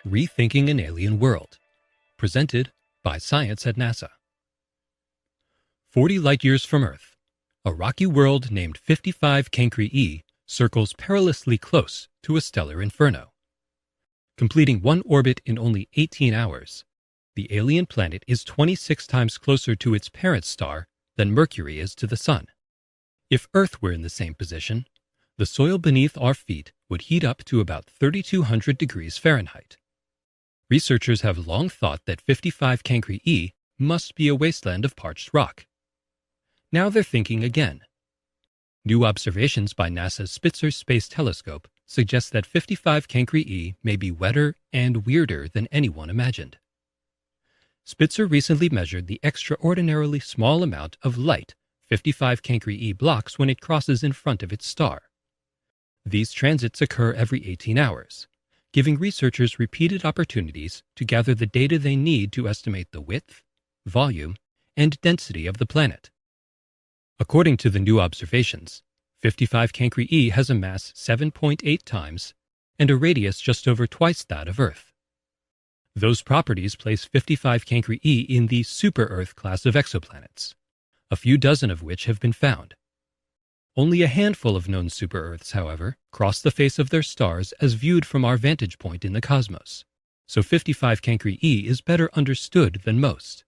Rethinking an Alien World, presented by Science at NASA. 40 light-years from Earth, a rocky world named 55 Cancri E circles perilously close to a stellar inferno. Completing one orbit in only 18 hours, the alien planet is 26 times closer to its parent star than Mercury is to the Sun. If Earth were in the same position, the soil beneath our feet would heat up to about 3,200 degrees Fahrenheit. Researchers have long thought that 55 Cancri E must be a wasteland of parched rock. Now they're thinking again. New observations by NASA's Spitzer Space Telescope suggest that 55 Cancri E may be wetter and weirder than anyone imagined. Spitzer recently measured the extraordinarily small amount of light 55 Cancri E blocks when it crosses in front of its star. These transits occur every 18 hours, giving researchers repeated opportunities to gather the data they need to estimate the width, volume, and density of the planet. According to the new observations, 55 Cancri E has a mass 7.8 times and a radius just over twice that of Earth. Those properties place 55 Cancri E in the super-Earth class of exoplanets, a few dozen of which have been found. Only a handful of known super-Earths, however, cross the face of their stars as viewed from our vantage point in the cosmos, so 55 Cancri E is better understood than most.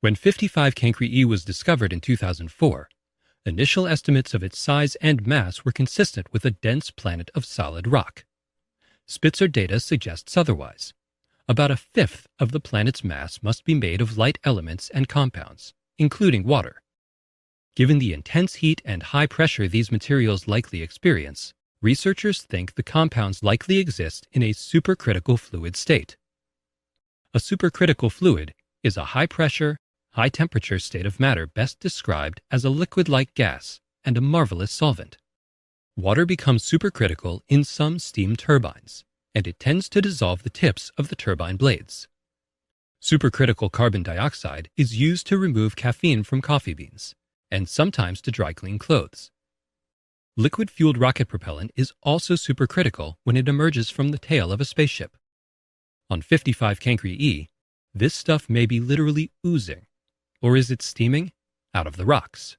When 55 Cancri E was discovered in 2004, initial estimates of its size and mass were consistent with a dense planet of solid rock. Spitzer data suggests otherwise. About a fifth of the planet's mass must be made of light elements and compounds, including water. Given the intense heat and high pressure these materials likely experience, researchers think the compounds likely exist in a supercritical fluid state. A supercritical fluid is a high-pressure, high-temperature state of matter best described as a liquid-like gas and a marvelous solvent. Water becomes supercritical in some steam turbines, and it tends to dissolve the tips of the turbine blades. Supercritical carbon dioxide is used to remove caffeine from coffee beans, and sometimes to dry clean clothes. Liquid-fueled rocket propellant is also supercritical when it emerges from the tail of a spaceship. On 55 Cancri E, this stuff may be literally oozing, or is it steaming, out of the rocks.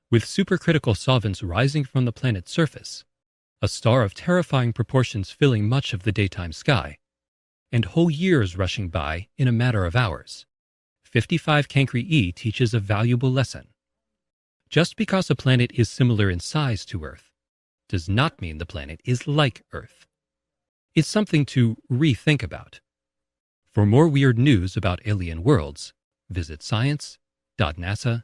With supercritical solvents rising from the planet's surface, a star of terrifying proportions filling much of the daytime sky, and whole years rushing by in a matter of hours, 55 Cancri E teaches a valuable lesson. Just because a planet is similar in size to Earth does not mean the planet is like Earth. It's something to rethink about. For more weird news about alien worlds, visit science.nasa.gov.